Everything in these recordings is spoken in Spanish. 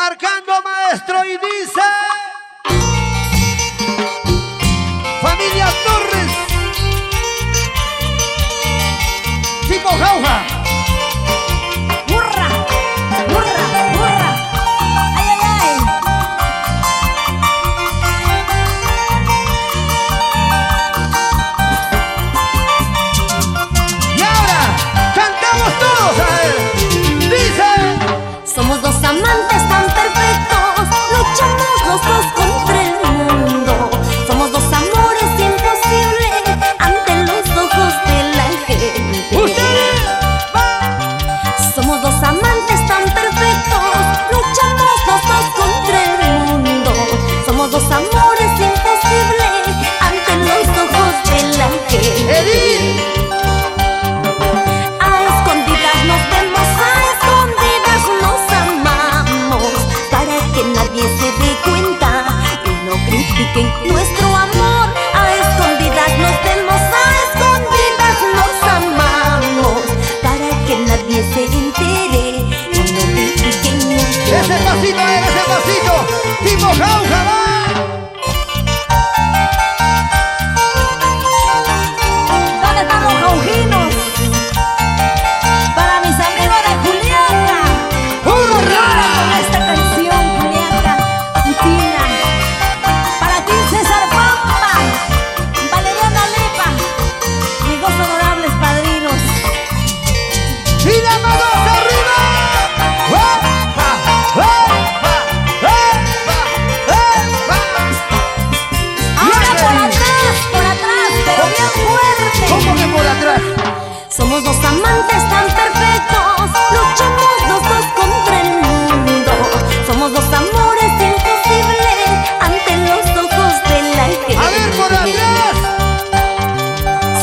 marcando maestro y dice: familia Torres, tipo jauja. ¡Hurra! ¡Hurra! ¡Hurra! ¡Ay, ay, ay! Y ahora cantamos todos a él. Dice: Somos dos amantes tan perfectos, luchamos los dos contra el mundo. Somos dos amores imposibles ante los ojos de la gente. ustedes Somos dos amantes tan perfectos, luchamos los dos contra el mundo. Somos dos amores imposibles ante los ojos de la gente. Edith. A escondidas nos vemos, a escondidas nos amamos, para que nadie se dé cuenta y no critiquen nuestro amor. A escondidas nos vemos, a escondidas nos amamos, para que nadie se entere y no critiquen nuestro Ese amor. pasito, ese pasito, tipo jauja, va. ¿Dónde están los jaujinos? Para mis amigos de Juliaca. ¡Hurra! Con esta canción, Juliaca y Tina. Para ti, César Pampa, Valeriana Lepa, mis dos honorables padrinos. ¡Y las manos arriba! ¡Epa! ¡Epa! ¡Epa! ¡Epa! Ahora por atrás, pero bien fuerte. ¿Cómo que por atrás? Somos dos amantes tan perfectos, luchamos los dos contra el mundo. Somos dos amores imposibles ante los ojos de la gente. A ver, por atrás.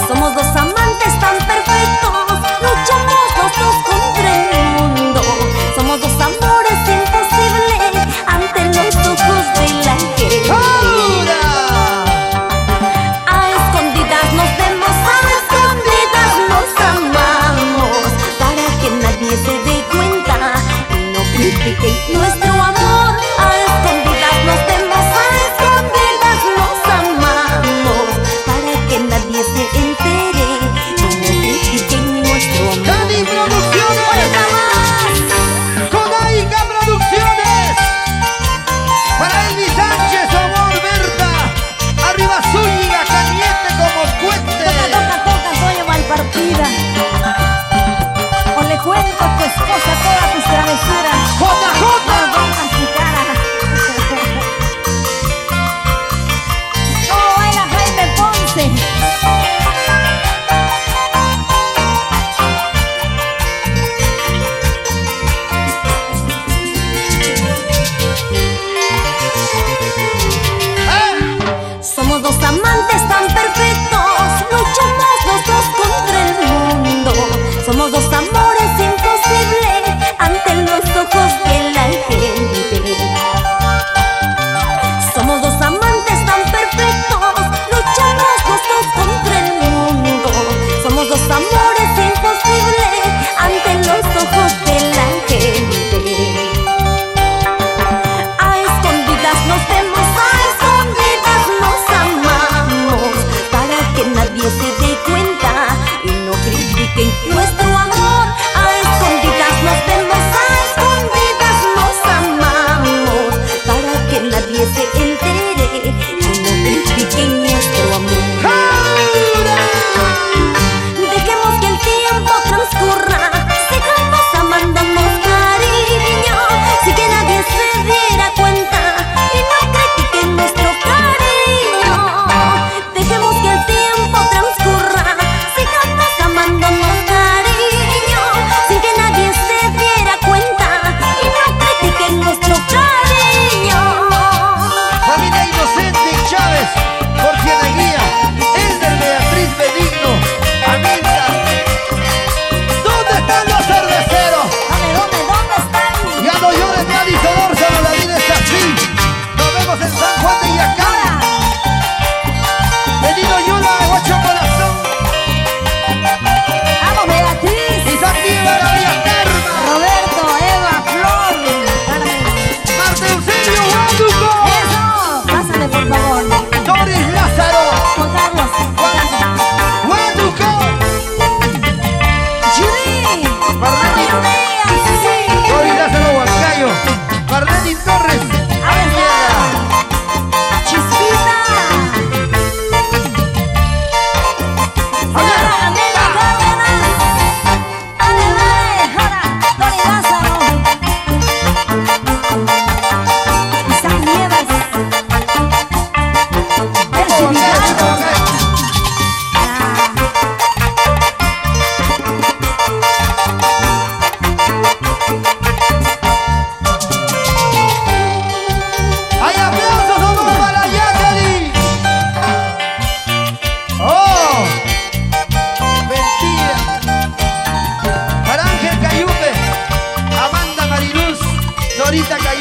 Somos dos amantes tan perfectos, luchamos los dos contra el mundo. Somos dos amores imposibles ante los ojos de la gente. ¡Ahora! A escondidas nos vemos, a escondidas nos amamos, para que nadie se dé cuenta y no critiquen nuestro amor. A escondidas nos vemos, a escondidas nos amamos, para que nadie se entere y no critiquen nuestro amor. ¡Cani Producciones! ¡Otra más! ¡Conaica Producciones! Para Elvis Sánchez, Amor Berta. Arriba Zúñiga, Cañete como cuente. Toca, soy Valpartida. O le cuento a tu esposa todas tus travesuras. ¡JJ!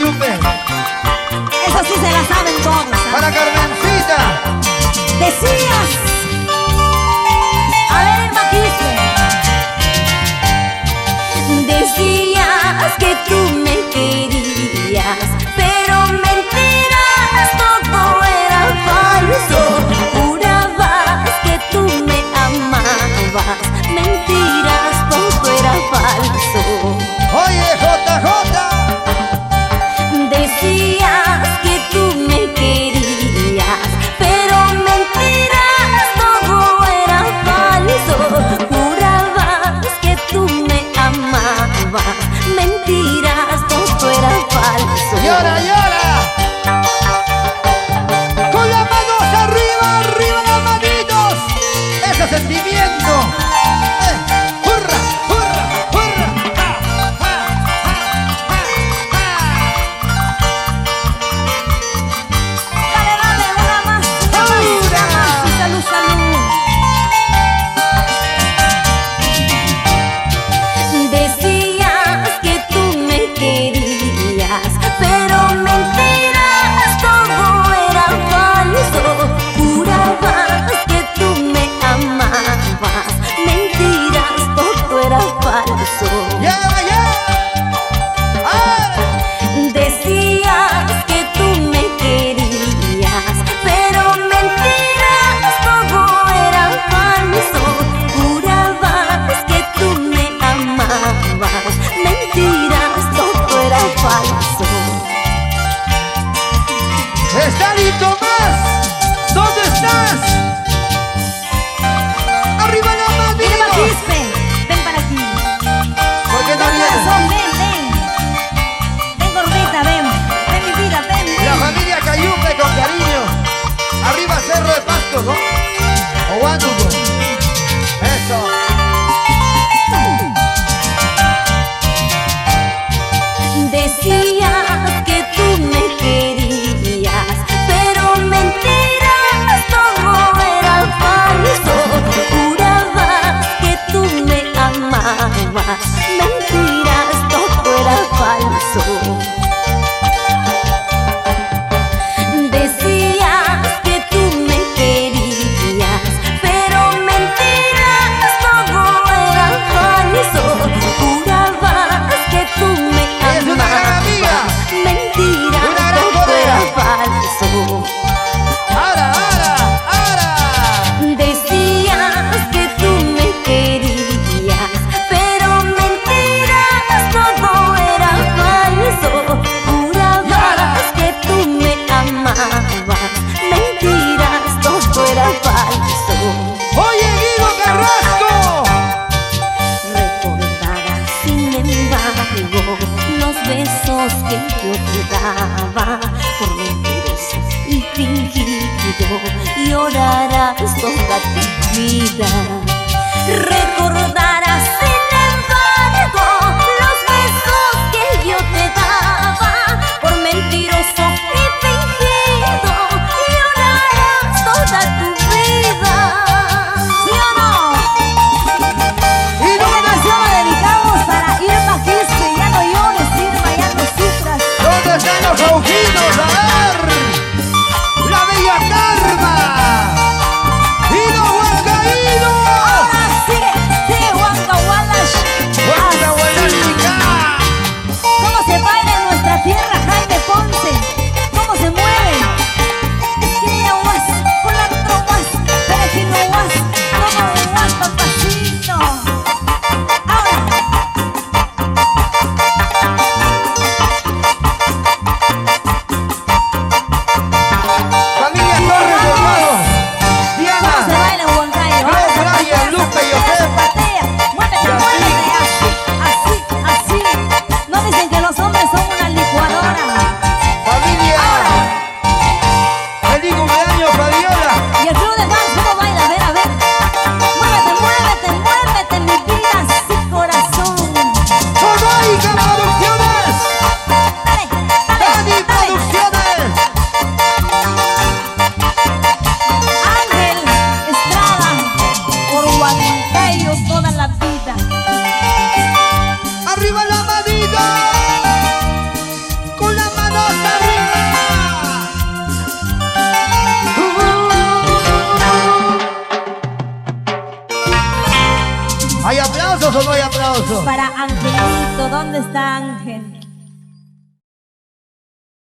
Cayupe. Eso sí se la saben todos. Para Carmencita. Decías. A ver, Irma Quispe. Decías que tú me querías, pero mentiras, todo era falso. Jurabas que tú me amabas, mentiras, todo era falso. Oye, JJ. Decías que tú me querías, pero mentiras, todo era falso. Jurabas que tú me amabas, mentiras, todo era falso. Llora, llora. Con las manos arriba, arriba las manitos. Ese sentimiento. Hurra, hurra, hurra. Ja, ja, ja, ja, Dale, dale, una más, una más, una más. Y salud, salud. Decías que tú me querías, pero mentiras, todo era falso. Jurabas que tú me amabas, mentiras, todo era falso. yeah, yeah. Decías que tú me querías, pero mentiras, todo era falso. Jurabas que tú me amabas, mentiras, todo era falso. Stalin Tomás, ¿dónde estás? Arriba las Irma manitos. Quispe, ven para aquí. ¿Por qué no Corazón, vienes? ven, ven. Ven, gordita, ven. Ven, mi vida, ven, La ven. familia Cayupe con cariño. Arriba Cerro de Pasto, ¿no? O Huánuco. Eso. Decías que tú me querías, pero mentiras, todo era falso. Jurabas que tú me amabas, mentiras, todo era falso. Decías que tú me querías, pero mentiras, todo era falso. Jurabas que tú me Es una gran amiga. amabas, mentiras, Una gran todo era colega. falso. ¡Ara, ara, ara! Decías que tú me querías, pero mentiras, todo era falso. Jurabas que tú me amabas, mentiras, todo era falso. ¡Oye, Guido Carrasco! Recordaba, sin embargo, los besos que yo te daba por mentirosos y fingido, llorarás toda tu vida. Recordarás, sin embargo, los besos que yo te daba por mentiroso y fingido, llorarás toda tu vida. ¿Sí o no? ¿Y dónde, Canción la dedicamos para Irma Quispe. Ya no llores, Irma, ya no sufras. dónde están los jaujinos? A ver. La bella Karma. ¡Y los huancaídos! Ahora sigue, sigue, Juan Caguán. ¿Hay aplausos o no hay aplausos? Para Angelito, ¿dónde está Ángel?